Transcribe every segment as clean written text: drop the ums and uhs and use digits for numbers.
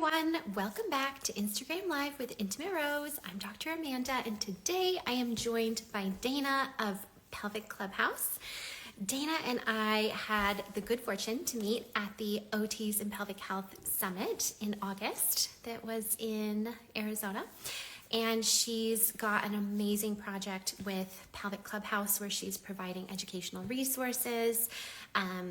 everyone, welcome back to Instagram Live with Intimate Rose. I'm Dr. Amanda, and today I am joined by Dana of Pelvic Clubhouse. Dana and I had the good fortune to meet at the OTs and Pelvic Health Summit in August that was in Arizona. And she's got an amazing project with Pelvic Clubhouse where she's providing educational resources,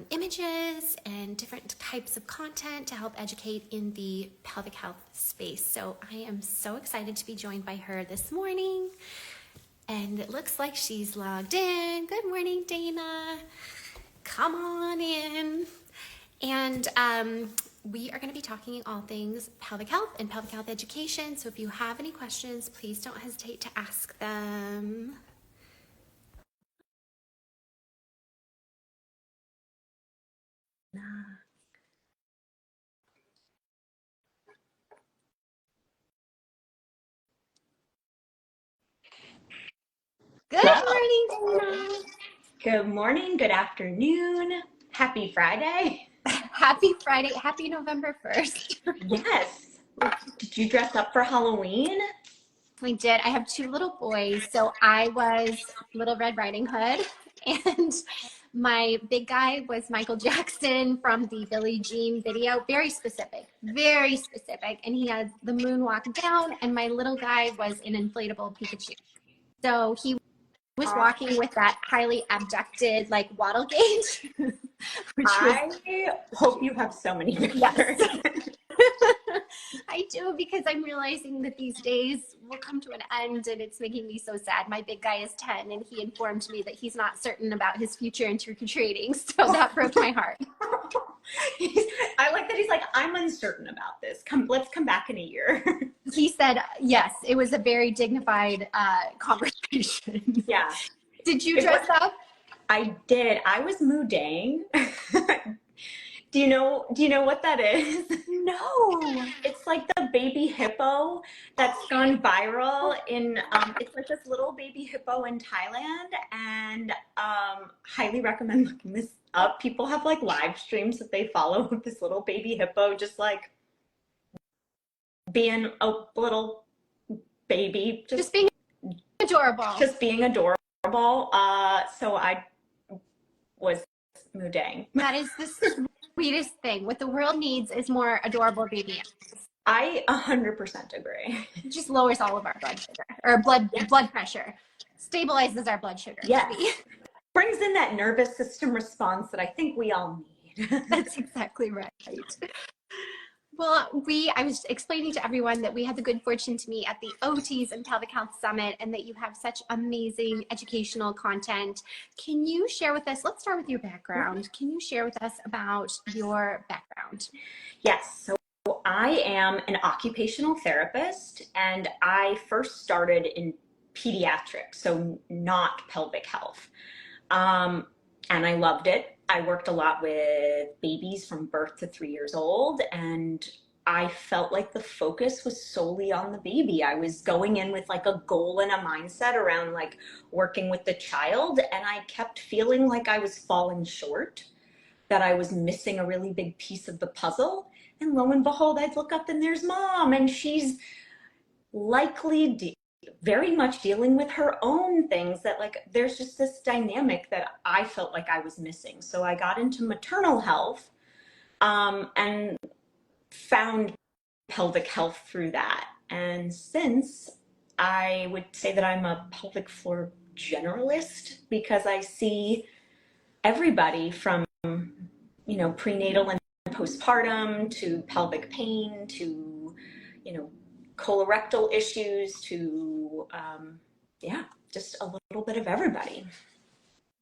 images, and different types of content to help educate in the pelvic health space. So I am so excited to be joined by her this morning. And it looks like she's logged in. Good morning, Dana. Come on in. And we are going to be talking all things pelvic health and pelvic health education. So if you have any questions, please don't hesitate to ask them. Good morning, Dana. Good morning, good afternoon. Happy Friday. Happy Friday. Happy November 1st. Yes. Did you dress up for Halloween? I did. I have two little boys. So I was Little Red Riding Hood, and my big guy was Michael Jackson from the Billie Jean video. Very specific, very specific. And he has the moonwalk down, and my little guy was an inflatable Pikachu. So he was walking with that highly abducted, like, waddle gait. I hope you have so many pictures. Yes. I do, because I'm realizing that these days will come to an end, and it's making me so sad. My big guy is 10, and he informed me that he's not certain about his future in trick-or-treating, so that broke my heart. I like that he's like, I'm uncertain about this. Let's come back in a year. He said, yes, it was a very dignified conversation. Yeah. Did you dress up? I did. I was Moodang. Do you know what that is? No. It's like the baby hippo that's gone viral in, it's like this little baby hippo in Thailand, and highly recommend looking this up. People have like live streams that they follow with this little baby hippo just like being a little baby. Just being adorable. Just being adorable. So I was Moodang. That is the sweetest thing. What the world needs is more adorable baby. I 100% agree. It just lowers all of our blood sugar, or blood pressure. Stabilizes our blood sugar. Yes. Brings in that nervous system response that I think we all need. That's exactly right. Well, I was explaining to everyone that we had the good fortune to meet at the OTs and Pelvic Health Summit, and that you have such amazing educational content. Can you share with us, let's start with your background. Can you share with us about your background? Yes. So I am an occupational therapist, and I first started in pediatrics, so not pelvic health. And I loved it. I worked a lot with babies from birth to 3 years old, and I felt like the focus was solely on the baby. I was going in with like a goal and a mindset around like working with the child, and I kept feeling like I was falling short, that I was missing a really big piece of the puzzle. And lo and behold, I'd look up and there's mom, and she's likely very much dealing with her own things, that like there's just this dynamic that I felt like I was missing. So I got into maternal health and found pelvic health through that. And since, I would say that I'm a pelvic floor generalist, because I see everybody from, prenatal and postpartum to pelvic pain to, colorectal issues to, just a little bit of everybody.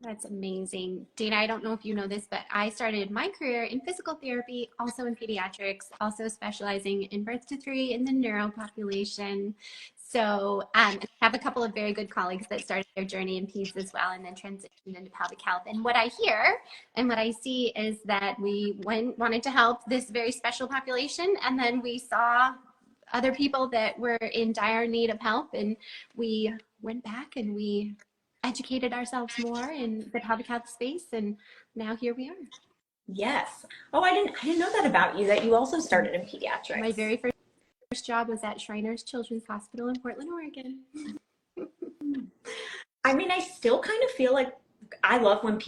That's amazing. Dana, I don't know if you know this, but I started my career in physical therapy, also in pediatrics, also specializing in birth to 3 in the neuro population. So I have a couple of very good colleagues that started their journey in peds as well, and then transitioned into pelvic health. And what I hear and what I see is that we wanted to help this very special population, and then we saw other people that were in dire need of help, and we went back and we educated ourselves more in the pelvic health space, and now here we are. Yes. Oh, I didn't know that about you, that you also started in My pediatrics. very first job was at Shriners Children's Hospital in Portland, Oregon. I mean, I still kind of feel like I love when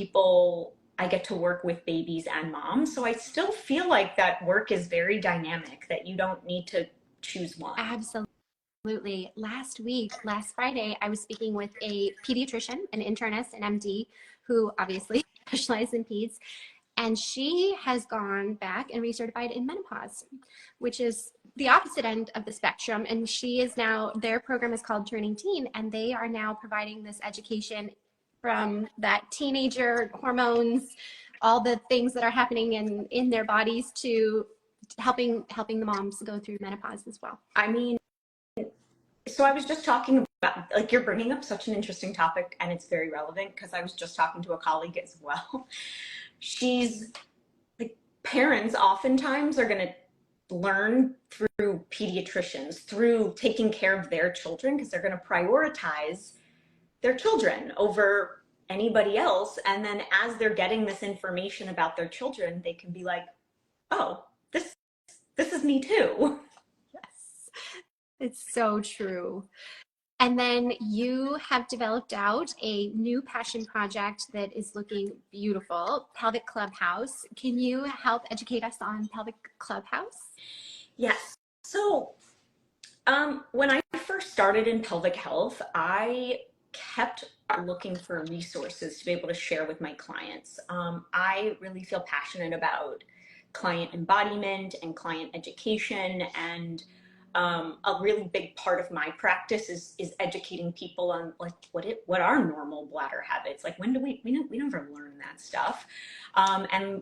I get to work with babies and moms. So I still feel like that work is very dynamic, that you don't need to choose one. Absolutely. Last Friday, I was speaking with a pediatrician, an internist, an MD, who obviously specializes in peds. And she has gone back and recertified in menopause, which is the opposite end of the spectrum. And she is now, their program is called Turning Teen, and they are now providing this education from that teenager hormones, all the things that are happening in their bodies to helping the moms go through menopause as well. I mean, so I was just talking about, like, you're bringing up such an interesting topic, and it's very relevant because I was just talking to a colleague as well. She's like, parents oftentimes are going to learn through pediatricians, through taking care of their children, because they're going to prioritize their children over anybody else. And then as they're getting this information about their children, they can be like, oh, this is me too. Yes, it's so true. And then you have developed out a new passion project that is looking beautiful, Pelvic Clubhouse. Can you help educate us on Pelvic Clubhouse? Yes. So when I first started in pelvic health, I kept looking for resources to be able to share with my clients. I really feel passionate about client embodiment and client education, and a really big part of my practice is educating people on, like, what are normal bladder habits. Like, when do we never learn that stuff, and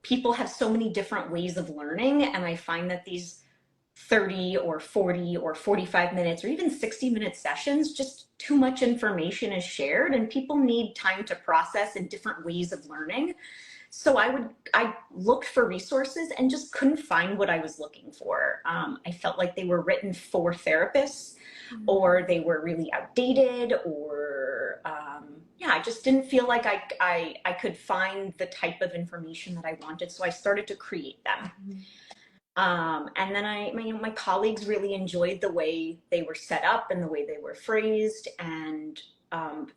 people have so many different ways of learning, and I find that these 30 or 40 or 45 minutes or even 60-minute sessions, just too much information is shared and people need time to process in different ways of learning. So I looked for resources and just couldn't find what I was looking for. I felt like they were written for therapists, or they were really outdated, or yeah, I just didn't feel like I could find the type of information that I wanted. So I started to create them. And then my colleagues really enjoyed the way they were set up and the way they were phrased. And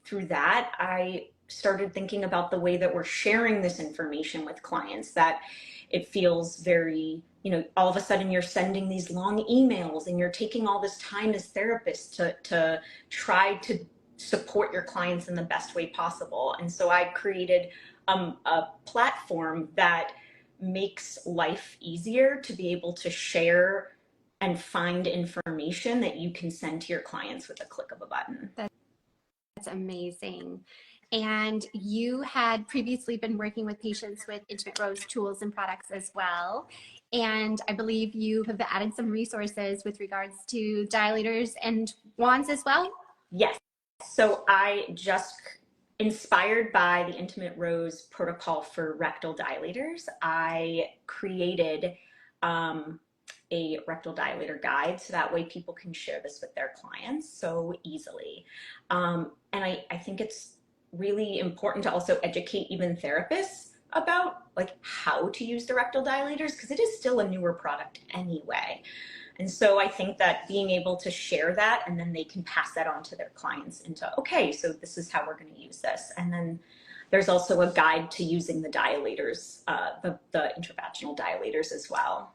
through that, I started thinking about the way that we're sharing this information with clients, that it feels very, all of a sudden you're sending these long emails and you're taking all this time as therapists to try to support your clients in the best way possible. And so I created a platform that makes life easier to be able to share and find information that you can send to your clients with a click of a button. That's amazing. And you had previously been working with patients with Intimate Rose tools and products as well. And I believe you have added some resources with regards to dilators and wands as well. Yes. So I just, inspired by the Intimate Rose protocol for rectal dilators, I created a rectal dilator guide, so that way people can share this with their clients so easily. And I think it's really important to also educate even therapists about, like, how to use the rectal dilators, because it is still a newer product anyway. And so I think that being able to share that, and then they can pass that on to their clients into, okay, so this is how we're going to use this. And then there's also a guide to using the dilators, the intravaginal dilators as well.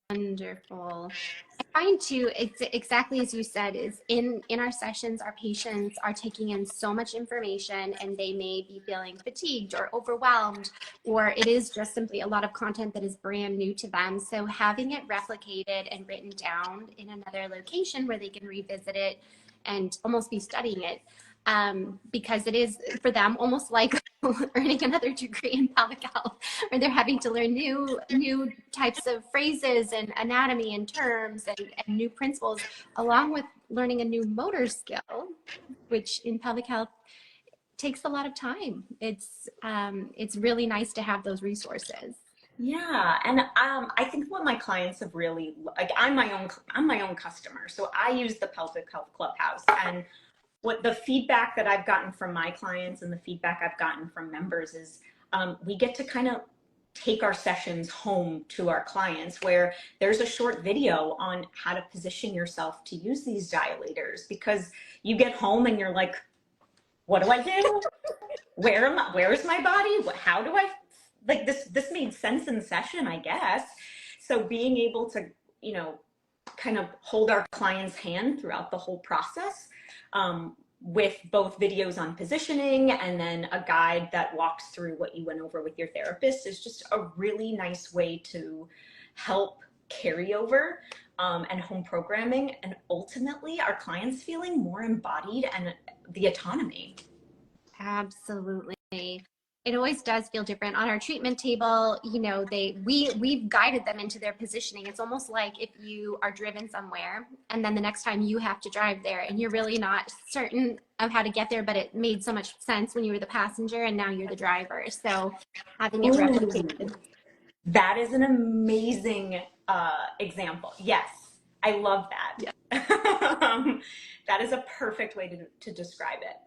Wonderful. I find too, it's exactly as you said, is in our sessions, our patients are taking in so much information and they may be feeling fatigued or overwhelmed, or it is just simply a lot of content that is brand new to them. So having it replicated and written down in another location where they can revisit it and almost be studying it, because it is for them almost like earning another degree in pelvic health, where they're having to learn new types of phrases and anatomy and terms and new principles, along with learning a new motor skill, which in pelvic health takes a lot of time. It's really nice to have those resources. Yeah, and I think what my clients have really, like, I'm my own customer, so I use the Pelvic Health Clubhouse, and what the feedback that I've gotten from my clients and the feedback I've gotten from members is, we get to kind of take our sessions home to our clients, where there's a short video on how to position yourself to use these dilators, because you get home and you're like, what do I do? Where is my body? How do I, like, this made sense in session, I guess. So being able to, you know, kind of hold our client's hand throughout the whole process, with both videos on positioning and then a guide that walks through what you went over with your therapist, is just a really nice way to help carry over, and home programming, and ultimately our clients feeling more embodied and the autonomy. Absolutely. It always does feel different on our treatment table. You know, we've guided them into their positioning. It's almost like if you are driven somewhere and then the next time you have to drive there and you're really not certain of how to get there, but it made so much sense when you were the passenger and now you're the driver. So having it replicated. That is an amazing example. Yes, I love that. Yeah. That is a perfect way to describe it.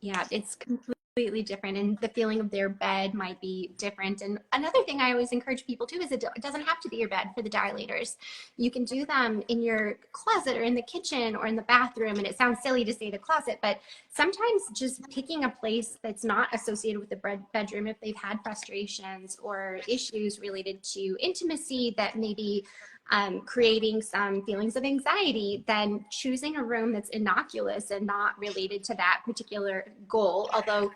Yeah, it's completely different, and the feeling of their bed might be different. And another thing I always encourage people to is it doesn't have to be your bed for the dilators. You can do them in your closet or in the kitchen or in the bathroom. And it sounds silly to say the closet, but sometimes just picking a place that's not associated with the bedroom, if they've had frustrations or issues related to intimacy that maybe creating some feelings of anxiety, then choosing a room that's innocuous and not related to that particular goal, although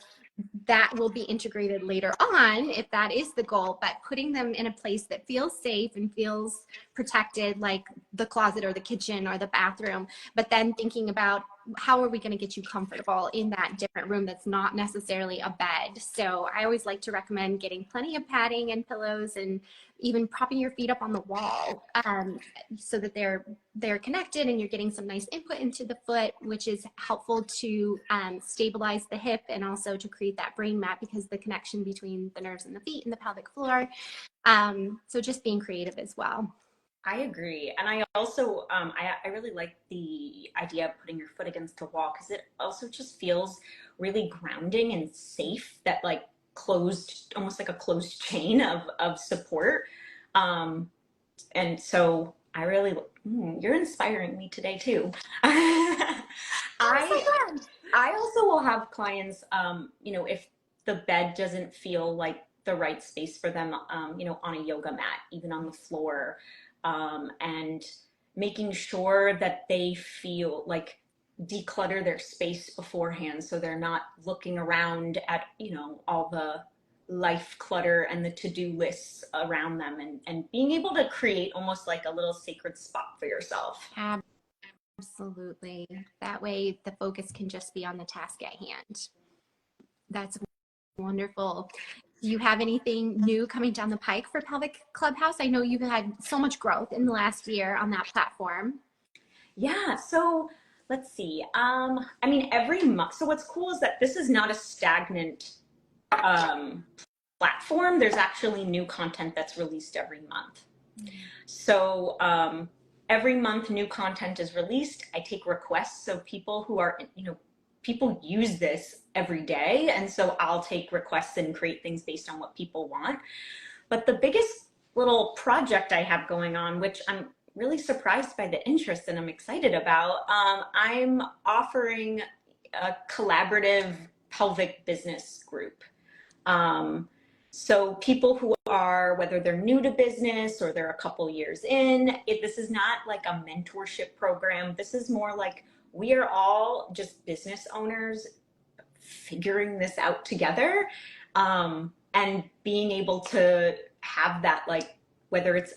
that will be integrated later on if that is the goal, but putting them in a place that feels safe and feels protected, like the closet or the kitchen or the bathroom, but then thinking about how are we going to get you comfortable in that different room that's not necessarily a bed. So I always like to recommend getting plenty of padding and pillows, and even propping your feet up on the wall, so that they're connected and you're getting some nice input into the foot, which is helpful to stabilize the hip and also to create that brain map, because the connection between the nerves in the feet and the pelvic floor. So just being creative as well. I agree. And I also, I really like the idea of putting your foot against the wall, because it also just feels really grounding and safe, that like closed, almost like a closed chain of support. And so I really, you're inspiring me today too. I, I also will have clients, you know, if the bed doesn't feel like the right space for them, you know, on a yoga mat, even on the floor, and making sure that they feel like declutter their space beforehand, so they're not looking around at, you know, all the life clutter and the to-do lists around them, and being able to create almost like a little sacred spot for yourself. Absolutely. That way the focus can just be on the task at hand. That's wonderful. Do you have anything new coming down the pike for Pelvic Clubhouse? I know you've had so much growth in the last year on that platform. Yeah, so let's see. I mean, every month. So what's cool is that this is not a stagnant platform. There's actually new content that's released every month. So every month new content is released. I take requests. So people who are, you know, people use this every day. And so I'll take requests and create things based on what people want. But the biggest little project I have going on, which I'm really surprised by the interest and I'm excited about, I'm offering a collaborative pelvic business group. So people who are, whether they're new to business or they're a couple years in, this is not like a mentorship program. This is more like we are all just business owners figuring this out together, and being able to have that, like, whether it's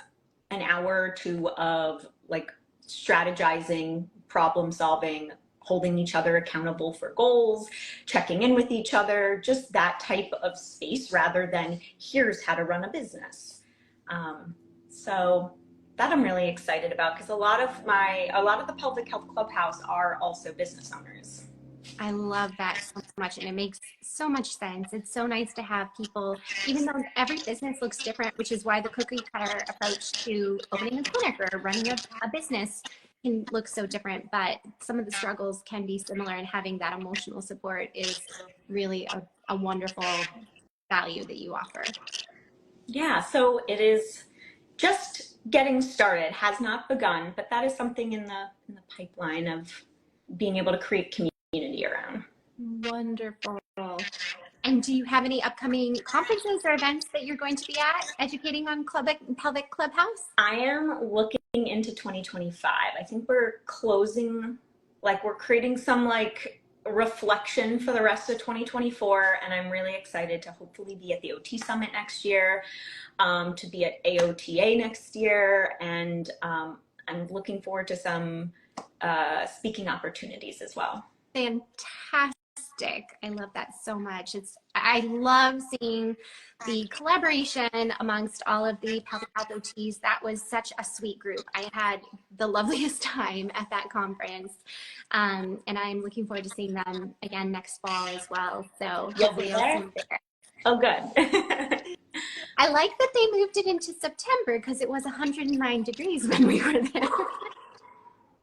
an hour or two of like strategizing, problem solving, holding each other accountable for goals, checking in with each other, just that type of space, rather than here's how to run a business. So that I'm really excited about, because a lot of the Pelvic Health Clubhouse are also business owners. I love that so much, and it makes so much sense. It's so nice to have people, even though every business looks different, which is why the cookie cutter approach to opening a clinic or running a business can look so different, but some of the struggles can be similar, and having that emotional support is really a wonderful value that you offer. Yeah, so it is just getting started, has not begun, but that is something in the pipeline of being able to create community around. Wonderful. And do you have any upcoming conferences or events that you're going to be at educating on Pelvic Clubhouse? I am looking into 2025. I think we're closing, like we're creating some like reflection for the rest of 2024, and I'm really excited to hopefully be at the OT Summit next year, to be at AOTA next year, and I'm looking forward to some speaking opportunities as well. Fantastic. I love that so much. I love seeing the collaboration amongst all of the pelvic health OTs. That was such a sweet group. I had the loveliest time at that conference. And I'm looking forward to seeing them again next fall as well. So You'll be hopefully I'll see there? you there. Oh, good. I like that they moved it into September because it was 109 degrees when we were there.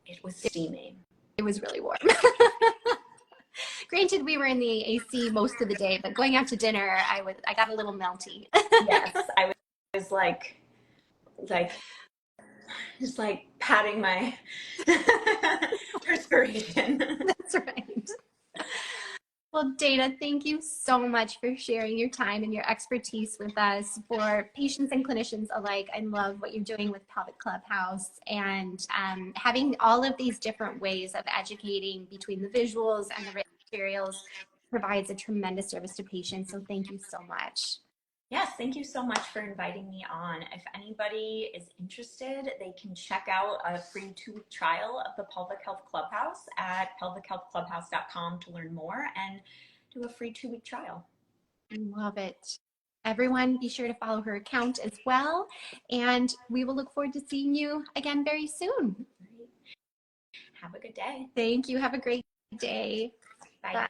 It was steaming. It was really warm. Granted, we were in the AC most of the day, but going out to dinner, I got a little melty. Yes, I was like just like patting my perspiration. That's right. Well, Dana, thank you so much for sharing your time and your expertise with us. For patients and clinicians alike, I love what you're doing with Pelvic Clubhouse, and having all of these different ways of educating between the visuals and the written materials provides a tremendous service to patients. So thank you so much. Yes, thank you so much for inviting me on. If anybody is interested, they can check out a free 2-week trial of the Pelvic Health Clubhouse at pelvichealthclubhouse.com to learn more and do a free 2-week trial. Love it. Everyone, be sure to follow her account as well. And we will look forward to seeing you again very soon. Have a good day. Thank you. Have a great day. Bye. Bye.